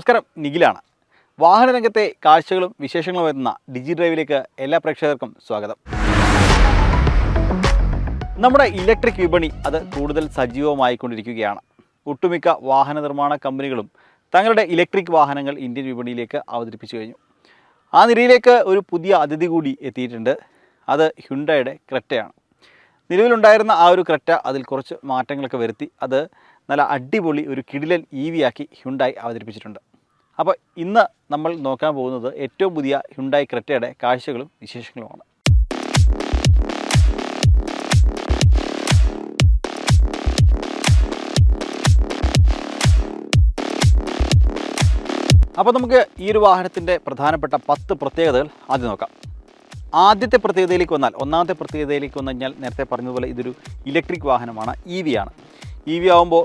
നമസ്കാരം, നിഖിലാണ്. വാഹനരംഗത്തെ കാഴ്ചകളും വിശേഷങ്ങളും വരുന്ന ഡിജി ഡ്രൈവിലേക്ക് എല്ലാ പ്രേക്ഷകർക്കും സ്വാഗതം. നമ്മുടെ ഇലക്ട്രിക് വിപണി അത് കൂടുതൽ സജീവമായിക്കൊണ്ടിരിക്കുകയാണ്. ഒട്ടുമിക്ക വാഹന നിർമ്മാണ കമ്പനികളും തങ്ങളുടെ ഇലക്ട്രിക് വാഹനങ്ങൾ ഇന്ത്യൻ വിപണിയിലേക്ക് അവതരിപ്പിച്ചു കഴിഞ്ഞു. ആ നിരയിലേക്ക് ഒരു പുതിയ അതിഥി കൂടി എത്തിയിട്ടുണ്ട്. അത് ഹ്യുണ്ടായുടെ ക്രെറ്റയാണ്. നിലവിലുണ്ടായിരുന്ന ആ ഒരു ക്രെറ്റ അതിൽ കുറച്ച് മാറ്റങ്ങളൊക്കെ വരുത്തി അത് നല്ല അടിപൊളി ഒരു കിടിലൻ EV ആക്കി ഹ്യുണ്ടായി അവതരിപ്പിച്ചിട്ടുണ്ട്. അപ്പോൾ ഇന്ന് നമ്മൾ നോക്കാൻ പോകുന്നത് ഏറ്റവും പുതിയ ഹ്യുണ്ടായി ക്രെറ്റയുടെ കാഴ്ചകളും വിശേഷങ്ങളുമാണ്. അപ്പോൾ നമുക്ക് ഈ ഒരു വാഹനത്തിൻ്റെ പ്രധാനപ്പെട്ട 10 പ്രത്യേകതകൾ ആദ്യം നോക്കാം. ആദ്യത്തെ പ്രത്യേകതയിലേക്ക് വന്നാൽ, ഒന്നാമത്തെ പ്രത്യേകതയിലേക്ക് വന്നു കഴിഞ്ഞാൽ നേരത്തെ പറഞ്ഞതുപോലെ ഇതൊരു ഇലക്ട്രിക് വാഹനമാണ്, EV ആണ്. EV ആകുമ്പോൾ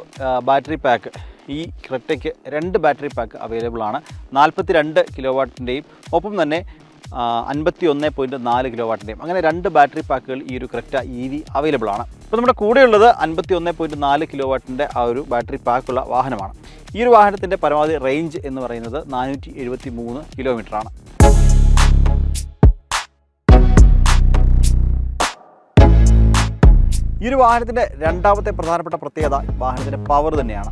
ബാറ്ററി പാക്ക്, ഈ ക്രെറ്റയ്ക്ക് 2 ബാറ്ററി പാക്ക് അവൈലബിൾ ആണ്. 42 കിലോവാട്ടിൻ്റെയും ഒപ്പം തന്നെ 51.4 കിലോവാട്ടിൻ്റെയും, അങ്ങനെ 2 ബാറ്ററി പാക്കുകൾ ഈ ഒരു ക്രെറ്റ EV അവൈലബിൾ ആണ്. അപ്പോൾ നമ്മുടെ കൂടെയുള്ളത് 51.4 കിലോവാട്ടിൻ്റെ ആ ഒരു ബാറ്ററി പാക്കുള്ള വാഹനമാണ്. ഈ ഒരു വാഹനത്തിൻ്റെ പരമാവധി റേഞ്ച് എന്ന് പറയുന്നത് 473 കിലോമീറ്ററാണ്. ഈ ഒരു വാഹനത്തിൻ്റെ രണ്ടാമത്തെ പ്രധാനപ്പെട്ട പ്രത്യേകത വാഹനത്തിൻ്റെ പവർ തന്നെയാണ്.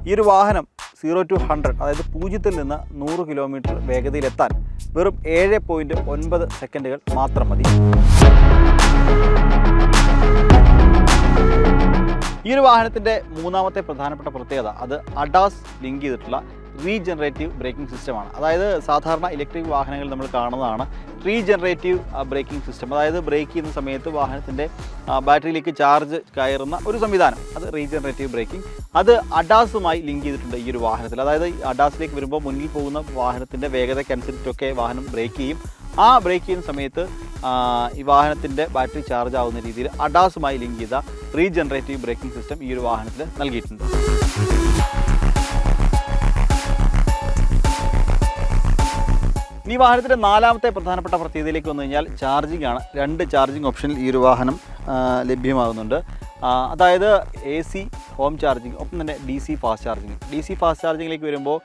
ഈ ഒരു വാഹനം 0 to 100, അതായത് 0 നിന്ന് 100 കിലോമീറ്റർ വേഗതയിലെത്താൻ വെറും 7.9 സെക്കൻഡുകൾ മാത്രം മതി. ഈ ഒരു വാഹനത്തിൻ്റെ മൂന്നാമത്തെ പ്രധാനപ്പെട്ട പ്രത്യേകത അത് അഡാസ് ലിങ്ക് ചെയ്തിട്ടുള്ള റീജനറേറ്റീവ് ബ്രേക്കിംഗ് സിസ്റ്റമാണ്. അതായത് സാധാരണ ഇലക്ട്രിക് വാഹനങ്ങൾ നമ്മൾ കാണുന്നതാണ് റീജനറേറ്റീവ് ബ്രേക്കിംഗ് സിസ്റ്റം. അതായത് ബ്രേക്ക് ചെയ്യുന്ന സമയത്ത് വാഹനത്തിൻ്റെ ബാറ്ററിയിലേക്ക് ചാർജ് കയറുന്ന ഒരു സംവിധാനം, അത് റീജനറേറ്റീവ് ബ്രേക്കിംഗ്. അത് അഡാസുമായി ലിങ്ക് ചെയ്തിട്ടുണ്ട് ഈ ഒരു വാഹനത്തിൽ. അതായത് അഡാസിലേക്ക് വരുമ്പോൾ മുന്നിൽ പോകുന്ന വാഹനത്തിൻ്റെ വേഗതയ്ക്കനുസരിച്ചൊക്കെ വാഹനം ബ്രേക്ക് ചെയ്യും. ആ ബ്രേക്ക് ചെയ്യുന്ന സമയത്ത് ഈ വാഹനത്തിൻ്റെ ബാറ്ററി ചാർജ് ആവുന്ന രീതിയിൽ അഡാസുമായി ലിങ്ക് ചെയ്ത റീജനറേറ്റീവ് ബ്രേക്കിംഗ് സിസ്റ്റം ഈ ഒരു വാഹനത്തിൽ നൽകിയിട്ടുണ്ട്. ഈ വാഹനത്തിൻ്റെ നാലാമത്തെ പ്രധാനപ്പെട്ട പ്രത്യേകതയിലേക്ക് വന്നു കഴിഞ്ഞാൽ ചാർജിംഗ് ആണ്. 2 ചാർജിങ് ഓപ്ഷനിൽ ഈ ഒരു വാഹനം ലഭ്യമാകുന്നുണ്ട്. അതായത് AC ഹോം ചാർജിങ്, ഒപ്പം തന്നെ DC fast charging. DC fast ചാർജിങ്ങിലേക്ക് വരുമ്പോൾ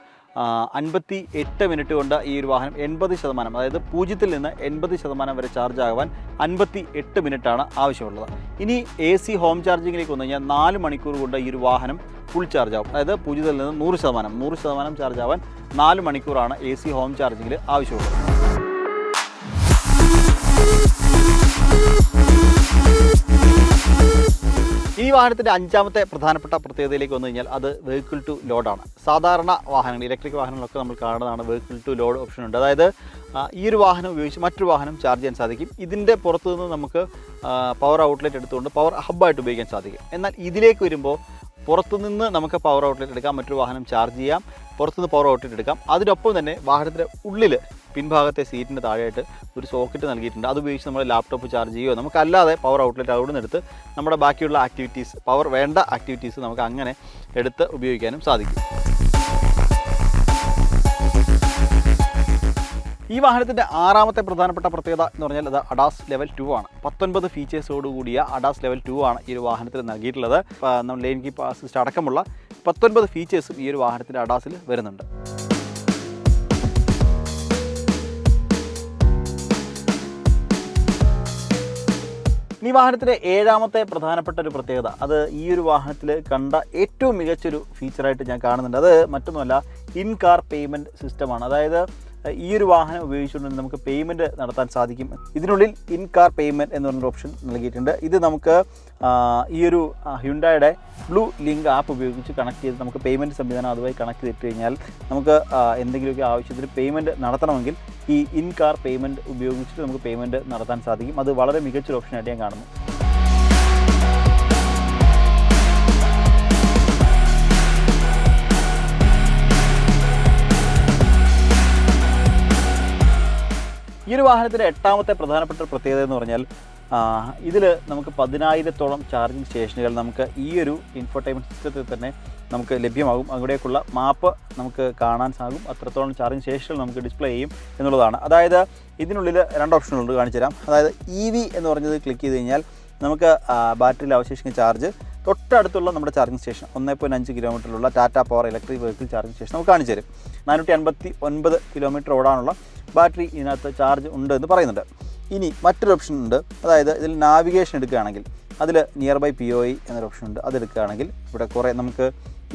58 മിനിറ്റ് കൊണ്ട് ഈ ഒരു വാഹനം 80%, അതായത് 0 നിന്ന് 80% വരെ ചാർജ് ആകുവാൻ 58 മിനിറ്റാണ് ആവശ്യമുള്ളത്. ഇനി AC ഹോം ചാർജിങ്ങിലേക്ക് വന്നു കഴിഞ്ഞാൽ 4 മണിക്കൂർ കൊണ്ട് ഈ ഒരു വാഹനം ഫുൾ ചാർജ് ആവും. അതായത് 0 നിന്ന് 100% ചാർജ് ആവാൻ 4 മണിക്കൂറാണ് AC ഹോം ചാർജിങ്ങിൽ ആവശ്യമുള്ളത്. ഈ വാഹനത്തിൻ്റെ അഞ്ചാമത്തെ പ്രധാനപ്പെട്ട പ്രത്യേകതയിലേക്ക് വന്നു കഴിഞ്ഞാൽ അത് വെഹിക്കിൾ ടു ലോഡാണ്. സാധാരണ വാഹനങ്ങൾ, ഇലക്ട്രിക് വാഹനങ്ങളൊക്കെ നമ്മൾ കാണുന്നതാണ് വെഹിക്കിൾ ടു ലോഡ് ഓപ്ഷൻ ഉണ്ട്. അതായത് ഈ ഒരു വാഹനം ഉപയോഗിച്ച് മറ്റൊരു വാഹനം ചാർജ് ചെയ്യാൻ സാധിക്കും. ഇതിൻ്റെ പുറത്തു നിന്ന് നമുക്ക് പവർ ഔട്ട്ലെറ്റ് എടുത്തുകൊണ്ട് പവർ ഹബ്ബായിട്ട് ഉപയോഗിക്കാൻ സാധിക്കും. എന്നാൽ ഇതിലേക്ക് വരുമ്പോൾ പുറത്തുനിന്ന് നമുക്ക് പവർ ഔട്ട്ലെറ്റ് എടുക്കാം, മറ്റൊരു വാഹനം ചാർജ് ചെയ്യാം, പുറത്തുനിന്ന് പവർ ഔട്ട്ലെറ്റ് എടുക്കാം. അതിനൊപ്പം തന്നെ വാഹനത്തിൻ്റെ ഉള്ളിൽ പിൻഭാഗത്തെ സീറ്റിൻ്റെ താഴെയായിട്ട് ഒരു സോക്കറ്റ് നൽകിയിട്ടുണ്ട്. അതുപയോഗിച്ച് നമ്മൾ ലാപ്ടോപ്പ് ചാർജ് ചെയ്യുകയോ നമുക്കല്ലാതെ പവർ ഔട്ട്ലെറ്റ് അവിടെ നിന്ന് എടുത്ത് നമ്മുടെ ബാക്കിയുള്ള ആക്ടിവിറ്റീസ്, പവർ വേണ്ട ആക്ടിവിറ്റീസ് നമുക്ക് അങ്ങനെ എടുത്ത് ഉപയോഗിക്കാനും സാധിക്കും. ഈ വാഹനത്തിൻ്റെ ആറാമത്തെ പ്രധാനപ്പെട്ട പ്രത്യേകത എന്ന് പറഞ്ഞാൽ അത് അഡാസ് ലെവൽ 2 ആണ്. 19 ഫീച്ചേഴ്സോട് കൂടിയ അഡാസ് ലെവൽ 2 ആണ് ഈ ഒരു വാഹനത്തിൽ നൽകിയിട്ടുള്ളത്. നമ്മൾ ലെയിൻ കീപ്പ് അസിസ്റ്റ് അടക്കമുള്ള 19 ഫീച്ചേഴ്സും ഈ ഒരു വാഹനത്തിൻ്റെ അഡാസിൽ വരുന്നുണ്ട്. ഈ വാഹനത്തിൻ്റെ ഏഴാമത്തെ പ്രധാനപ്പെട്ട ഒരു പ്രത്യേകത അത് ഈ ഒരു വാഹനത്തിൽ കണ്ട ഏറ്റവും മികച്ചൊരു ഫീച്ചറായിട്ട് ഞാൻ കാണുന്നുണ്ട്. അത് മറ്റൊന്നുമല്ല, ഇൻ കാർ പേയ്മെൻറ്റ് സിസ്റ്റമാണ്. അതായത് ഈ ഒരു വാഹനം ഉപയോഗിച്ചുകൊണ്ട് നമുക്ക് പേയ്മെൻറ്റ് നടത്താൻ സാധിക്കും. ഇതിനുള്ളിൽ ഇൻ കാർ പേയ്മെൻറ്റ് എന്ന് പറഞ്ഞൊരു ഓപ്ഷൻ നൽകിയിട്ടുണ്ട്. ഇത് നമുക്ക് ഈ ഒരു ഹ്യുണ്ടായുടെ ബ്ലൂ ലിങ്ക് ആപ്പ് ഉപയോഗിച്ച് കണക്ട് ചെയ്ത് നമുക്ക് പേയ്മെൻറ്റ് സംവിധാനം അതുമായി കണക്ട് ചെയ്തിട്ട് കഴിഞ്ഞാൽ നമുക്ക് എന്തെങ്കിലുമൊക്കെ ആവശ്യത്തിന് പേയ്മെൻറ്റ് നടത്തണമെങ്കിൽ ഈ ഇൻ കാർ പേയ്മെൻറ്റ് ഉപയോഗിച്ചിട്ട് നമുക്ക് പേയ്മെൻറ്റ് നടത്താൻ സാധിക്കും. അത് വളരെ മികച്ചൊരു ഓപ്ഷനായിട്ട് ഞാൻ കാണുന്നു. ഈ ഒരു വാഹനത്തിൻ്റെ എട്ടാമത്തെ പ്രധാനപ്പെട്ട പ്രത്യേകത എന്ന് പറഞ്ഞാൽ ഇതിൽ നമുക്ക് 10,000-ഓളം ചാർജിങ് സ്റ്റേഷനുകൾ നമുക്ക് ഈ ഒരു ഇൻഫോർടൈൻമെൻറ്റ് സിസ്റ്റത്തിൽ തന്നെ നമുക്ക് ലഭ്യമാകും. അവിടേക്കുള്ള മാപ്പ് നമുക്ക് കാണാൻ സാധിക്കും. അത്രത്തോളം ചാർജിങ് സ്റ്റേഷനുകൾ നമുക്ക് ഡിസ്പ്ലേ ചെയ്യും എന്നുള്ളതാണ്. അതായത് ഇതിനുള്ളിൽ 2 ഓപ്ഷനുണ്ട്, കാണിച്ചു തരാം. അതായത് EV എന്ന് പറഞ്ഞത് ക്ലിക്ക് ചെയ്ത് കഴിഞ്ഞാൽ നമുക്ക് ബാറ്ററിയിൽ അവശേഷിക്കുന്ന ചാർജ് തൊട്ടടുത്തുള്ള നമ്മുടെ ചാർജിങ് സ്റ്റേഷൻ 1.5 കിലോമീറ്ററിലുള്ള Tata power electric vehicle charging station നമുക്ക് കാണിച്ചു തരും. 459 കിലോമീറ്റർ ഓടാനുള്ള ബാറ്ററി ഇതിനകത്ത് ചാർജ് ഉണ്ട് എന്ന് പറയുന്നുണ്ട്. ഇനി മറ്റൊരു ഓപ്ഷൻ ഉണ്ട്, അതായത് ഇതിൽ നാവിഗേഷൻ എടുക്കുകയാണെങ്കിൽ അതിൽ നിയർ ബൈ POI എന്നൊരു ഓപ്ഷൻ ഉണ്ട്. അതെടുക്കുകയാണെങ്കിൽ ഇവിടെ കുറേ നമുക്ക്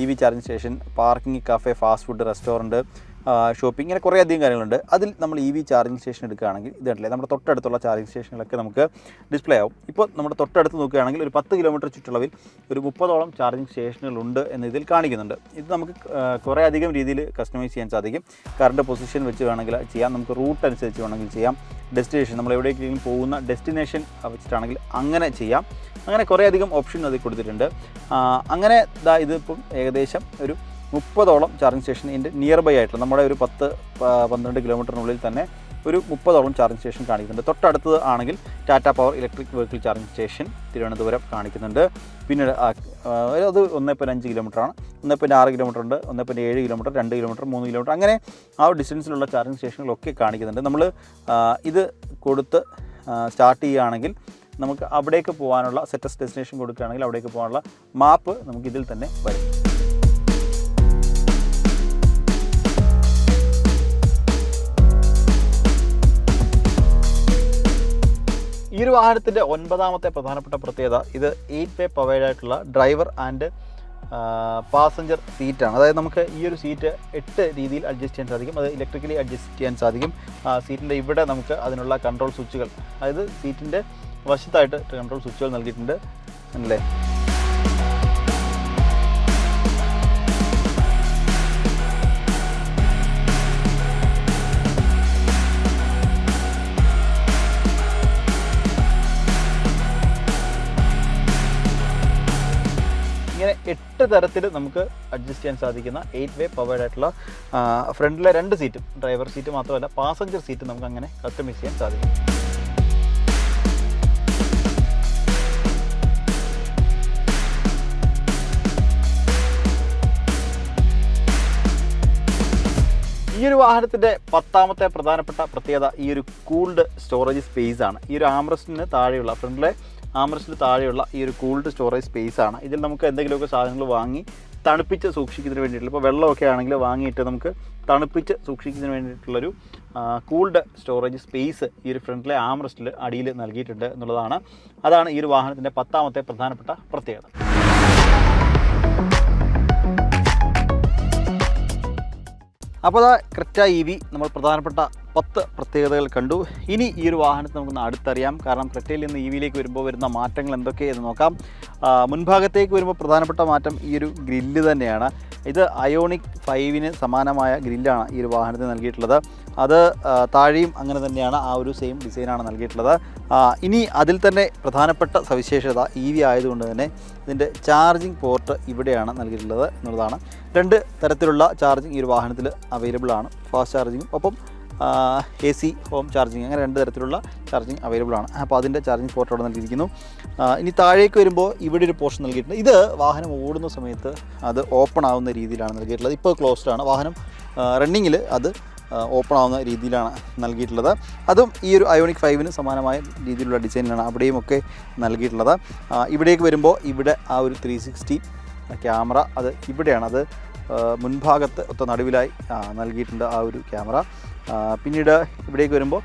EV charging station, parking, cafe, fast food, restaurant, shopping, ഇങ്ങനെ കുറേ അധികം കാര്യങ്ങളുണ്ട്. അതിൽ നമ്മൾ EV ചാർജിങ് സ്റ്റേഷൻ എടുക്കുകയാണെങ്കിൽ ഇത് കണ്ടില്ലേ, നമ്മുടെ തൊട്ടടുത്തുള്ള ചാർജിങ് സ്റ്റേഷനിലൊക്കെ നമുക്ക് ഡിസ്പ്ലേ ആവും. ഇപ്പോൾ നമ്മുടെ തൊട്ടടുത്ത് നോക്കുകയാണെങ്കിൽ ഒരു 10 കിലോമീറ്റർ ചുറ്റളവിൽ ഒരു 30ഓളം ചാർജിങ് സ്റ്റേഷനുകളുണ്ട് എന്ന് ഇതിൽ കാണിക്കുന്നുണ്ട്. ഇത് നമുക്ക് കുറേ അധികം രീതിയിൽ കസ്റ്റമൈസ് ചെയ്യാൻ സാധിക്കും. കറണ്ട് പൊസിഷൻ വെച്ച് വേണമെങ്കിൽ ചെയ്യാം, നമുക്ക് റൂട്ട് അനുസരിച്ച് വേണമെങ്കിൽ ചെയ്യാം, ഡെസ്റ്റിനേഷൻ നമ്മൾ എവിടേക്കെങ്കിലും പോകുന്ന ഡെസ്റ്റിനേഷൻ വെച്ചിട്ടാണെങ്കിൽ അങ്ങനെ ചെയ്യാം. അങ്ങനെ കുറേ അധികം ഓപ്ഷൻ അതിൽ കൊടുത്തിട്ടുണ്ട്. അങ്ങനെ ഇതിപ്പം ഏകദേശം ഒരു 30ഓളം ചാർജിങ് സ്റ്റേഷൻ ഇതിൻ്റെ നിയർ ബൈ ആയിട്ടുള്ള നമ്മുടെ ഒരു 10-12 കിലോമീറ്ററിനുള്ളിൽ തന്നെ ഒരു 30ഓളം ചാർജിങ് സ്റ്റേഷൻ കാണിക്കുന്നുണ്ട്. തൊട്ടടുത്തത് ആണെങ്കിൽ Tata power electric vehicle charging station Thiruvananthapuram കാണിക്കുന്നുണ്ട്. പിന്നീട് അത് 1.5 കിലോമീറ്ററാണ്, 1.6 കിലോമീറ്റർ ഉണ്ട്, 1.7 കിലോമീറ്റർ, 2 കിലോമീറ്റർ, 3 കിലോമീറ്റർ, അങ്ങനെ ആ ഡിസ്റ്റൻസിലുള്ള ചാർജിങ് സ്റ്റേഷനുകളൊക്കെ കാണിക്കുന്നുണ്ട്. നമ്മൾ ഇത് കൊടുത്ത് സ്റ്റാർട്ട് ചെയ്യുകയാണെങ്കിൽ നമുക്ക് അവിടേക്ക് പോകാനുള്ള സെറ്റസ് ഡെസ്റ്റിനേഷൻ കൊടുക്കുകയാണെങ്കിൽ അവിടേക്ക് പോകാനുള്ള മാപ്പ് നമുക്ക് ഇതിൽ തന്നെ വരും. ഈ ഒരു വാഹനത്തിൻ്റെ 9ാമത്തെ പ്രധാനപ്പെട്ട പ്രത്യേകത, ഇത് 8 വേ പവേഡ് ആയിട്ടുള്ള ഡ്രൈവർ ആൻഡ് പാസഞ്ചർ സീറ്റാണ്. അതായത് നമുക്ക് ഈ ഒരു സീറ്റ് 8 രീതിയിൽ അഡ്ജസ്റ്റ് ചെയ്യാൻ സാധിക്കും. അത് ഇലക്ട്രിക്കലി അഡ്ജസ്റ്റ് ചെയ്യാൻ സാധിക്കും. സീറ്റിൻ്റെ ഇവിടെ നമുക്ക് അതിനുള്ള കൺട്രോൾ സ്വിച്ചുകൾ, അതായത് സീറ്റിൻ്റെ വശത്തായിട്ട് കൺട്രോൾ സ്വിച്ചുകൾ നൽകിയിട്ടുണ്ട് അല്ലേ. ഇങ്ങനെ 8 തരത്തിൽ നമുക്ക് അഡ്ജസ്റ്റ് ചെയ്യാൻ സാധിക്കുന്ന 8 വേ പവേഡ് ആയിട്ടുള്ള ഫ്രണ്ടിലെ 2 സീറ്റും, ഡ്രൈവർ സീറ്റ് മാത്രമല്ല പാസഞ്ചർ സീറ്റ് നമുക്ക് അങ്ങനെ കസ്റ്റമൈസ് ചെയ്യാൻ സാധിക്കും. ഈ ഒരു വാഹനത്തിൻ്റെ 10ാമത്തെ പ്രധാനപ്പെട്ട പ്രത്യേകത ഈ ഒരു കൂൾഡ് സ്റ്റോറേജ് സ്പേസ് ആണ്. ഈ ഒരു ആംറസ്റ്റിന് താഴെയുള്ള, ഫ്രണ്ടിലെ ആംറസ്റ്റിന് താഴെയുള്ള ഈ ഒരു കൂൾഡ് സ്റ്റോറേജ് സ്പേസ് ആണ്. ഇതിൽ നമുക്ക് എന്തെങ്കിലുമൊക്കെ സാധനങ്ങൾ വാങ്ങി തണുപ്പിച്ച് സൂക്ഷിക്കുന്നതിന് വേണ്ടിയിട്ടുള്ള, ഇപ്പോൾ വെള്ളമൊക്കെ ആണെങ്കിൽ വാങ്ങിയിട്ട് നമുക്ക് തണുപ്പിച്ച് സൂക്ഷിക്കുന്നതിന് വേണ്ടിയിട്ടുള്ളൊരു കൂൾഡ് സ്റ്റോറേജ് സ്പേസ് ഈ ഒരു ഫ്രണ്ടിലെ ആംറസ്റ്റിൽ അടിയിൽ നൽകിയിട്ടുണ്ട് എന്നുള്ളതാണ്. അതാണ് ഈ ഒരു വാഹനത്തിൻ്റെ 10ാമത്തെ പ്രധാനപ്പെട്ട പ്രത്യേകത. അപ്പോൾ ക്രെറ്റ EV നമ്മൾ പ്രധാനപ്പെട്ട 10 പ്രത്യേകതകൾ കണ്ടു. ഇനി ഈ ഒരു വാഹനത്തെ നമുക്കൊന്ന് അടുത്തറിയാം. കാരണം ക്രെറ്റയിൽ നിന്ന് EVയിലേക്ക് വരുമ്പോൾ വരുന്ന മാറ്റങ്ങൾ എന്തൊക്കെയെന്ന് നോക്കാം. മുൻഭാഗത്തേക്ക് വരുമ്പോൾ പ്രധാനപ്പെട്ട മാറ്റം ഈ ഒരു ഗ്രില്ല് തന്നെയാണ്. ഇത് അയോണിക് 5ന് സമാനമായ ഗ്രില്ലാണ് ഈ ഒരു വാഹനത്തിന് നൽകിയിട്ടുള്ളത്. അത് താഴെയും അങ്ങനെ തന്നെയാണ്, ആ ഒരു സെയിം ഡിസൈനാണ് നൽകിയിട്ടുള്ളത്. ഇനി അതിൽ തന്നെ പ്രധാനപ്പെട്ട സവിശേഷത EV ആയതുകൊണ്ട് തന്നെ ഇതിൻ്റെ ചാർജിങ് പോർട്ട് ഇവിടെയാണ് നൽകിയിട്ടുള്ളത് എന്നുള്ളതാണ്. 2 തരത്തിലുള്ള ചാർജിങ് ഈ ഒരു വാഹനത്തിൽ അവൈലബിൾ ആണ്. ഫാസ്റ്റ് ചാർജിങ്ങും ഒപ്പം AC ഹോം ചാർജിങ്, അങ്ങനെ 2 തരത്തിലുള്ള ചാർജിങ് അവൈലബിൾ ആണ്. അപ്പോൾ അതിൻ്റെ ചാർജിങ് പോർട്ട് അവിടെ നൽകിയിരിക്കുന്നു. ഇനി താഴേക്ക് വരുമ്പോൾ ഇവിടെ ഒരു പോർഷൻ നൽകിയിട്ടുണ്ട്. ഇത് വാഹനം ഓടുന്ന സമയത്ത് അത് ഓപ്പൺ ആവുന്ന രീതിയിലാണ് നൽകിയിട്ടുള്ളത്. ഇപ്പോൾ ക്ലോസ്ഡ് ആണ്. വാഹനം റണ്ണിങ്ങിൽ അത് ഓപ്പൺ ആവുന്ന രീതിയിലാണ് നൽകിയിട്ടുള്ളത്. അതും ഈ ഒരു അയോണിക് 5ന് സമാനമായ രീതിയിലുള്ള ഡിസൈനിലാണ് അവിടെയും ഒക്കെ നൽകിയിട്ടുള്ളത്. ഇവിടേക്ക് വരുമ്പോൾ ഇവിടെ ആ ഒരു 360 ക്യാമറ അത് ഇവിടെയാണ്, അത് മുൻഭാഗത്ത് നടുവിലായി നൽകിയിട്ടുണ്ട് ആ ഒരു ക്യാമറ. പിന്നീട് ഇവിടേക്ക് വരുമ്പോൾ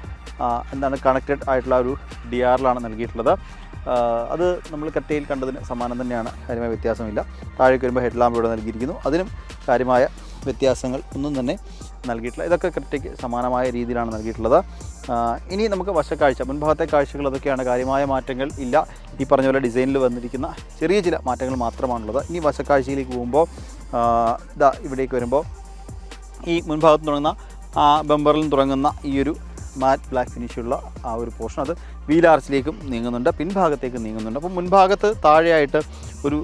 കണക്റ്റഡ് ആയിട്ടുള്ള ഒരു DRLാണ് നൽകിയിട്ടുള്ളത്. അത് നമ്മൾ ക്രെറ്റയിൽ കണ്ടതിന് സമാനം തന്നെയാണ്, കാര്യമായ വ്യത്യാസമില്ല. താഴേക്ക് വരുമ്പോൾ ഹെഡ് ലാമ്പ് ഇവിടെ നൽകിയിരിക്കുന്നു, അതിനും കാര്യമായ വ്യത്യാസങ്ങൾ ഒന്നും തന്നെ നൽകിയിട്ടില്ല. ഇതൊക്കെ ക്രെറ്റയ്ക്ക് സമാനമായ രീതിയിലാണ് നൽകിയിട്ടുള്ളത്. ഇനി നമുക്ക് വശക്കാഴ്ച, മുൻഭാഗത്തെ കാഴ്ചകൾ അതൊക്കെയാണ്, കാര്യമായ മാറ്റങ്ങൾ ഇല്ല. ഈ പറഞ്ഞ പോലെ ഡിസൈനിൽ വന്നിരിക്കുന്ന ചെറിയ ചില മാറ്റങ്ങൾ മാത്രമാണുള്ളത്. ഇനി വശക്കാഴ്ചയിലേക്ക് പോകുമ്പോൾ ഇവിടേക്ക് വരുമ്പോൾ ഈ മുൻഭാഗത്ത് തുടങ്ങുന്ന ബമ്പറിൽ തുടങ്ങുന്ന ഈ ഒരു മാറ്റ് ബ്ലാക്ക് ഫിനിഷുള്ള ആ ഒരു പോർഷൻ അത് വീൽ ആർച്ചിലേക്കും നീങ്ങുന്നുണ്ട്, പിൻഭാഗത്തേക്കും നീങ്ങുന്നുണ്ട്. അപ്പോൾ മുൻഭാഗത്ത് താഴെയായിട്ട് ഒരു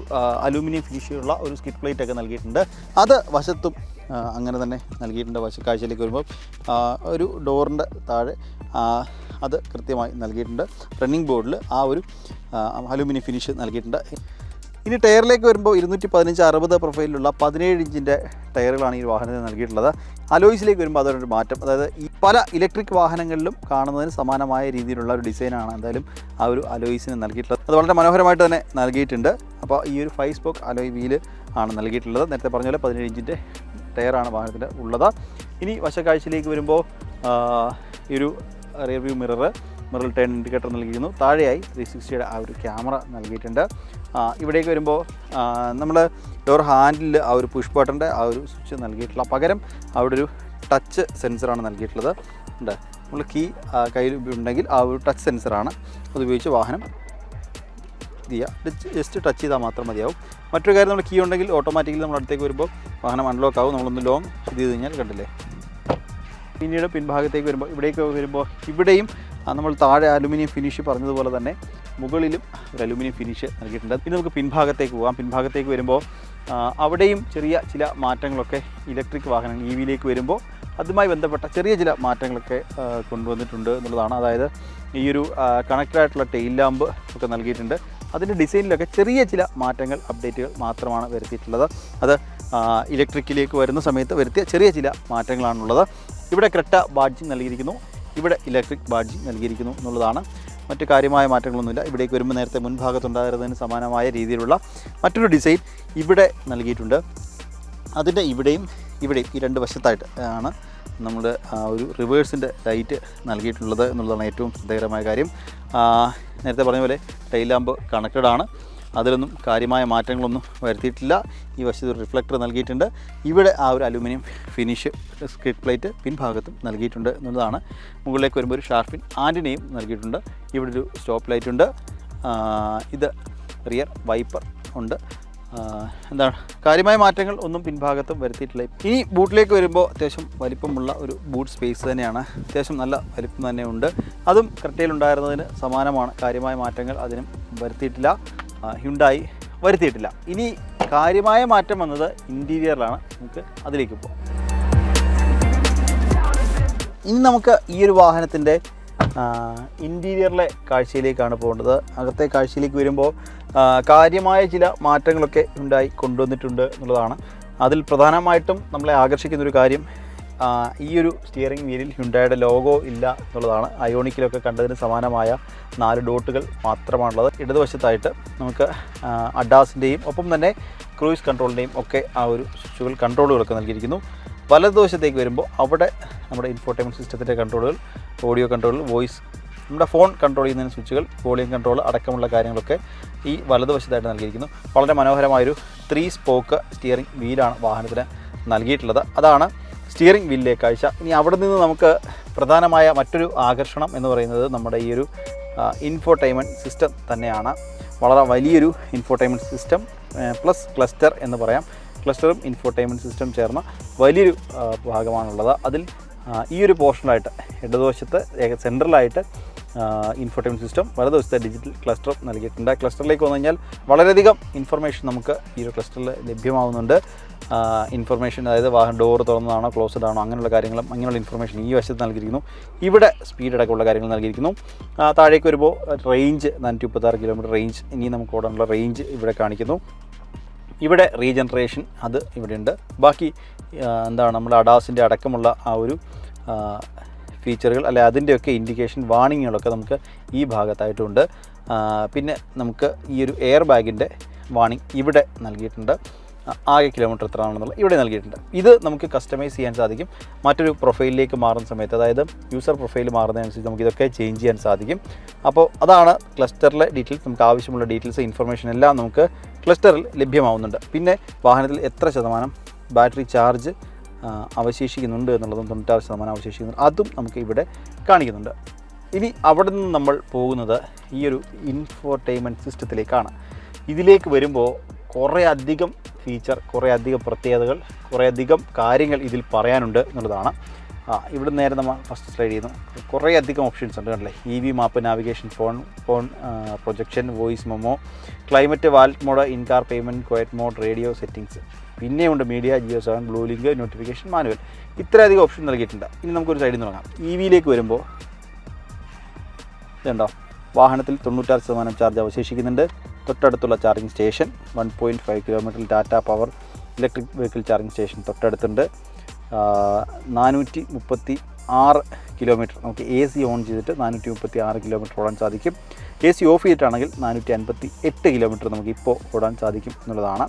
അലൂമിനിയം ഫിനിഷുള്ള ഒരു സ്കിഡ് പ്ലേറ്റ് ഒക്കെ നൽകിയിട്ടുണ്ട്. അത് വശത്തും അങ്ങനെ തന്നെ നൽകിയിട്ടുണ്ട്. വശക്കാഴ്ചയിലേക്ക് വരുമ്പോൾ ഒരു ഡോറിൻ്റെ താഴെ അത് കൃത്യമായി നൽകിയിട്ടുണ്ട്. റണ്ണിങ് ബോർഡിൽ ആ ഒരു അലൂമിനിയം ഫിനിഷ് നൽകിയിട്ടുണ്ട്. ഇനി ടയറിലേക്ക് വരുമ്പോൾ 215/60 പ്രൊഫൈലിലുള്ള 17 ഇഞ്ചിൻ്റെ ടയറുകളാണ് ഈ വാഹനത്തിന് നൽകിയിട്ടുള്ളത്. അലോയ്സിലേക്ക് വരുമ്പോൾ അതൊരു മാറ്റം, അതായത് ഈ പല ഇലക്ട്രിക് വാഹനങ്ങളിലും കാണുന്നതിന് സമാനമായ രീതിയിലുള്ള ഒരു ഡിസൈനാണ് എന്തായാലും ആ ഒരു അലോയ്സിന് നൽകിയിട്ടുള്ളത്. അത് വളരെ മനോഹരമായിട്ട് തന്നെ നൽകിയിട്ടുണ്ട്. അപ്പോൾ ഈ ഒരു 5 സ്പോക്ക് അലോയ് വീല് ആണ് നൽകിയിട്ടുള്ളത്. നേരത്തെ പറഞ്ഞ പോലെ 17 ഇഞ്ചിൻ്റെ ടയറാണ് വാഹനത്തിന് ഉള്ളത്. ഇനി വശക്കാഴ്ചയിലേക്ക് വരുമ്പോൾ ഈ ഒരു റിയർ വ്യൂ മിററിൽ ടേൺ ഇൻഡിക്കേറ്റർ നൽകിയിരുന്നു. താഴെയായി 360യുടെ ആ ഒരു ക്യാമറ നൽകിയിട്ടുണ്ട്. ഇവിടേക്ക് വരുമ്പോൾ നമ്മൾ ഡോർ ഹാൻഡിൽ ആ ഒരു പുഷ് ബട്ടൻ്റെ ആ ഒരു സ്വിച്ച് നൽകിയിട്ടുള്ള പകരം അവിടെ ഒരു ടച്ച് സെൻസറാണ് നൽകിയിട്ടുള്ളത്. ഉണ്ട്, നമ്മൾ കീ കയ്യിൽ ഉണ്ടെങ്കിൽ ആ ഒരു ടച്ച് സെൻസറാണ് അതുപയോഗിച്ച് വാഹനം ജസ്റ്റ് ടച്ച് ചെയ്താൽ മാത്രം മതിയാവും. മറ്റൊരു കാര്യം, നമ്മൾ കീ ഉണ്ടെങ്കിൽ ഓട്ടോമാറ്റിക്കലി നമ്മൾ അടുത്തേക്ക് വരുമ്പോൾ വാഹനം അൺലോക്ക് ആവും. നമ്മളൊന്ന് ലോങ് ഇത് ചെയ്ത് കഴിഞ്ഞാൽ കണ്ടില്ലേ. പിന്നീട് പിൻഭാഗത്തേക്ക് വരുമ്പോൾ ഇവിടെയും നമ്മൾ താഴെ അലുമിനിയം ഫിനിഷ് പറഞ്ഞതുപോലെ തന്നെ മുകളിലും ഒരു അലുമിനിയം ഫിനിഷ് നൽകിയിട്ടുണ്ട്. ഇനി നമുക്ക് പിൻഭാഗത്തേക്ക് പോകാം. പിൻഭാഗത്തേക്ക് വരുമ്പോൾ അവിടെയും ചെറിയ ചില മാറ്റങ്ങളൊക്കെ ഇലക്ട്രിക് വാഹനങ്ങൾ EVയിലേക്ക് വരുമ്പോൾ അതുമായി ബന്ധപ്പെട്ട ചെറിയ ചില മാറ്റങ്ങളൊക്കെ കൊണ്ടുവന്നിട്ടുണ്ട് എന്നുള്ളതാണ്. അതായത് ഈ ഒരു കണക്റ്റഡായിട്ടുള്ള ടെയിൽ ലാമ്പ് ഒക്കെ നൽകിയിട്ടുണ്ട്. അതിൻ്റെ ഡിസൈനിലൊക്കെ ചെറിയ ചില മാറ്റങ്ങൾ, അപ്ഡേറ്റുകൾ മാത്രമാണ് വരുത്തിയിട്ടുള്ളത്. അത് ഇലക്ട്രിക്കിലേക്ക് വരുന്ന സമയത്ത് വരുത്തിയ ചെറിയ ചില മാറ്റങ്ങളാണുള്ളത്. ഇവിടെ ക്രെറ്റ ബാഡ്ജിങ് നൽകിയിരിക്കുന്നു, ഇവിടെ ഇലക്ട്രിക് ബാഡ്ജിങ് നൽകിയിരിക്കുന്നു എന്നുള്ളതാണ്. മറ്റു കാര്യമായ മാറ്റങ്ങളൊന്നുമില്ല. ഇവിടേക്ക് വരുമ്പോൾ നേരത്തെ മുൻഭാഗത്തുണ്ടായിരുന്നതിന് സമാനമായ രീതിയിലുള്ള മറ്റൊരു ഡിസൈൻ ഇവിടെ നൽകിയിട്ടുണ്ട്. അതിൻ്റെ ഇവിടെയും ഈ രണ്ട് വശത്തായിട്ട് ആണ് നമ്മുടെ ഒരു റിവേഴ്സിൻ്റെ ലൈറ്റ് നൽകിയിട്ടുള്ളത് എന്നുള്ളതാണ് ഏറ്റവും ശ്രദ്ധേയകരമായ കാര്യം. നേരത്തെ പറഞ്ഞ പോലെ ടൈൽ ലാമ്പ് കണക്റ്റഡ് ആണ്, അതിലൊന്നും കാര്യമായ മാറ്റങ്ങളൊന്നും വരുത്തിയിട്ടില്ല. ഈ വശത്ത് ഒരു റിഫ്ലക്ടർ നൽകിയിട്ടുണ്ട്. ഇവിടെ ആ ഒരു അലുമിനിയം ഫിനിഷ് സ്കിഡ് പ്ലേറ്റ് പിൻഭാഗത്തും നൽകിയിട്ടുണ്ട് എന്നുള്ളതാണ്. മുകളിലേക്ക് വരുമ്പോൾ ഒരു ഷാർപ്പിൻ ആൻറ്റിനെയും നൽകിയിട്ടുണ്ട്. ഇവിടെ ഒരു സ്റ്റോപ്പ് ലൈറ്റ് ഉണ്ട്. ഇത് റിയർ വൈപ്പർ ഉണ്ട്. എന്താണ് കാര്യമായ മാറ്റങ്ങൾ ഒന്നും പിൻഭാഗത്തും വരുത്തിയിട്ടില്ല. ഇനി ബൂട്ടിലേക്ക് വരുമ്പോൾ അത്യാവശ്യം വലിപ്പമുള്ള ഒരു ബൂട്ട് സ്പേസ് തന്നെയാണ്. അത്യാവശ്യം നല്ല വലിപ്പം തന്നെ ഉണ്ട്. അതും ക്രെറ്റയിലുണ്ടായിരുന്നതിന് സമാനമാണ്. കാര്യമായ മാറ്റങ്ങൾ അതിനും വരുത്തിയിട്ടില്ല, ഹ്യുണ്ടായി വരുത്തിയിട്ടില്ല. ഇനി കാര്യമായ മാറ്റം വന്നത് ഇൻറ്റീരിയറിലാണ്. നമുക്ക് അതിലേക്ക് പോകാം. ഇനി നമുക്ക് ഈ ഒരു വാഹനത്തിൻ്റെ ഇൻറ്റീരിയറിലെ കാഴ്ചയിലേക്കാണ് പോകേണ്ടത്. അകത്തെ കാഴ്ചയിലേക്ക് വരുമ്പോൾ കാര്യമായ ചില മാറ്റങ്ങളൊക്കെ ഹ്യുണ്ടായി കൊണ്ടുവന്നിട്ടുണ്ട് എന്നുള്ളതാണ്. അതിൽ പ്രധാനമായിട്ടും നമ്മളെ ആകർഷിക്കുന്നൊരു കാര്യം ഈ ഒരു സ്റ്റിയറിംഗ് വീലിൽ ഹ്യുണ്ടായുടെ ലോഗോ ഇല്ല എന്നുള്ളതാണ്. അയോണിക്കിലൊക്കെ കണ്ടതിന് സമാനമായ 4 ഡോട്ടുകൾ മാത്രമാണുള്ളത്. ഇടതുവശത്തായിട്ട് നമുക്ക് അഡാസിൻ്റെയും ഒപ്പം തന്നെ ക്രൂയിസ് കൺട്രോളിൻ്റെയും ഒക്കെ ആ ഒരു സ്വിച്ചുകൾ കൺട്രോളുകളൊക്കെ നൽകിയിരിക്കുന്നു. വലതുവശത്തേക്ക് വരുമ്പോൾ അവിടെ നമ്മുടെ ഇൻഫോർടൈൻമെൻറ്റ് സിസ്റ്റത്തിൻ്റെ കൺട്രോളുകൾ, ഓഡിയോ കൺട്രോളുകൾ, വോയിസ്, നമ്മുടെ ഫോൺ കൺട്രോൾ ചെയ്യുന്നതിന് സ്വിച്ചുകൾ, വോളിയം കൺട്രോൾ അടക്കമുള്ള കാര്യങ്ങളൊക്കെ ഈ വലതുവശത്തായിട്ട് നൽകിയിരിക്കുന്നു. വളരെ മനോഹരമായൊരു 3 സ്പോക്ക് സ്റ്റിയറിംഗ് വീലാണ് വാഹനത്തിന് നൽകിയിട്ടുള്ളത്. അതാണ് സ്റ്റിയറിംഗ് വീലിലെ കാഴ്ച. ഇനി അവിടെ നിന്ന് നമുക്ക് പ്രധാനമായ മറ്റൊരു ആകർഷണം എന്ന് പറയുന്നത് നമ്മുടെ ഈ ഒരു ഇൻഫോർടൈൻമെൻറ്റ് സിസ്റ്റം തന്നെയാണ്. വളരെ വലിയൊരു ഇൻഫോർടൈൻമെൻറ്റ് സിസ്റ്റം പ്ലസ് ക്ലസ്റ്റർ എന്ന് പറയാം. ക്ലസ്റ്ററും ഇൻഫോർടൈൻമെൻറ്റ് സിസ്റ്റം ചേർന്ന വലിയൊരു ഭാഗമാണുള്ളത്. അതിൽ ഈ ഒരു പോർഷനിലായിട്ട് ഇടതുവശത്ത് സെൻട്രലായിട്ട് ഇൻഫോർടൈൻമെൻറ്റ് സിസ്റ്റം, വലതുവശത്തെ ഡിജിറ്റൽ ക്ലസ്റ്റർ നൽകിയിട്ടുണ്ട്. ക്ലസ്റ്ററിലേക്ക് വന്നു കഴിഞ്ഞാൽ വളരെയധികം ഇൻഫർമേഷൻ നമുക്ക് ഈ ഒരു ക്ലസ്റ്ററിൽ ലഭ്യമാവുന്നുണ്ട്. ഇൻഫർമേഷൻ, അതായത് വാഹനം ഡോർ തുറന്നതാണോ ക്ലോസ്ഡ് ആണോ അങ്ങനെയുള്ള കാര്യങ്ങളും അങ്ങനെയുള്ള ഇൻഫർമേഷൻ ഈ വശത്ത് നൽകിയിരിക്കുന്നു. ഇവിടെ സ്പീഡ് അടക്കമുള്ള കാര്യങ്ങൾ നൽകിയിരിക്കുന്നു. താഴേക്ക് വരുമ്പോൾ റേഞ്ച് 436 കിലോമീറ്റർ റേഞ്ച്, ഇനി നമുക്ക് ഓടാനുള്ള റേഞ്ച് ഇവിടെ കാണിക്കുന്നു. ഇവിടെ റീജനറേഷൻ അത് ഇവിടെയുണ്ട്. ബാക്കി എന്താണ് നമ്മൾ അഡാസിൻ്റെ അടക്കമുള്ള ആ ഒരു ഫീച്ചറുകൾ അല്ലെ അതിൻ്റെയൊക്കെ ഇൻഡിക്കേഷൻ വാണിങ്ങുകളൊക്കെ നമുക്ക് ഈ ഭാഗത്തായിട്ടുണ്ട്. പിന്നെ നമുക്ക് ഈ ഒരു എയർ ബാഗിൻ്റെ വാണിംഗ് ഇവിടെ നൽകിയിട്ടുണ്ട്. ആകെ കിലോമീറ്റർ എത്ര ആണെന്നുള്ള ഇവിടെ നൽകിയിട്ടുണ്ട്. ഇത് നമുക്ക് കസ്റ്റമൈസ് ചെയ്യാൻ സാധിക്കും. മറ്റൊരു പ്രൊഫൈലിലേക്ക് മാറുന്ന സമയത്ത്, അതായത് യൂസർ പ്രൊഫൈൽ മാറുന്നതനുസരിച്ച് നമുക്ക് ഇതൊക്കെ ചേഞ്ച് ചെയ്യാൻ സാധിക്കും. അപ്പോൾ അതാണ് ക്ലസ്റ്ററിലെ ഡീറ്റെയിൽസ്. നമുക്ക് ആവശ്യമുള്ള ഡീറ്റെയിൽസ്, ഇൻഫർമേഷൻ എല്ലാം നമുക്ക് ക്ലസ്റ്ററിൽ ലഭ്യമാവുന്നുണ്ട്. പിന്നെ വാഹനത്തിൽ എത്ര ശതമാനം ബാറ്ററി ചാർജ് അവശേഷിക്കുന്നുണ്ട് എന്നുള്ളതും 96% അവശേഷിക്കുന്നുണ്ട്, അതും നമുക്ക് ഇവിടെ കാണിക്കുന്നുണ്ട്. ഇനി അവിടെ നിന്ന് നമ്മൾ പോകുന്നത് ഈ ഒരു ഇൻഫോർടൈൻമെൻറ്റ് സിസ്റ്റത്തിലേക്കാണ്. ഇതിലേക്ക് വരുമ്പോൾ കുറേ അധികം ഫീച്ചർ, കുറേ അധികം പ്രത്യേകതകൾ, കുറേ അധികം കാര്യങ്ങൾ ഇതിൽ പറയാനുണ്ട് എന്നുള്ളതാണ്. ഇവിടെ നേരെ നമ്മൾ ഫസ്റ്റ് സ്ലൈഡ് ചെയ്യുന്നു. കുറേ അധികം ഓപ്ഷൻസ് ഉണ്ട് കണ്ടല്ലേ. EV map, navigation, phone projection, voice memo, climate, wallet mode, in car payment, quiet mode, radio settings, പിന്നെയുണ്ട് media, Jio 7, blue link, notification, manual. ഇത്രയധികം ഓപ്ഷൻ നൽകിയിട്ടുണ്ട്. ഇനി നമുക്കൊരു സൈഡിൽ നിന്ന് തുടങ്ങാം. EVയിലേക്ക് വരുമ്പോൾ ഇതുണ്ടോ, വാഹനത്തിൽ 96% ചാർജ് അവശേഷിക്കുന്നുണ്ട്. തൊട്ടടുത്തുള്ള ചാർജിങ് സ്റ്റേഷൻ 1.5 കിലോമീറ്ററിൽ Tata power electric vehicle charging station തൊട്ടടുത്തുണ്ട്. 436 കിലോമീറ്റർ നമുക്ക് AC ഓൺ ചെയ്തിട്ട് 436 കിലോമീറ്റർ ഓടാൻ സാധിക്കും. AC ഓഫ് ചെയ്തിട്ടാണെങ്കിൽ 458 കിലോമീറ്റർ നമുക്ക് ഇപ്പോൾ ഓടാൻ സാധിക്കും എന്നുള്ളതാണ്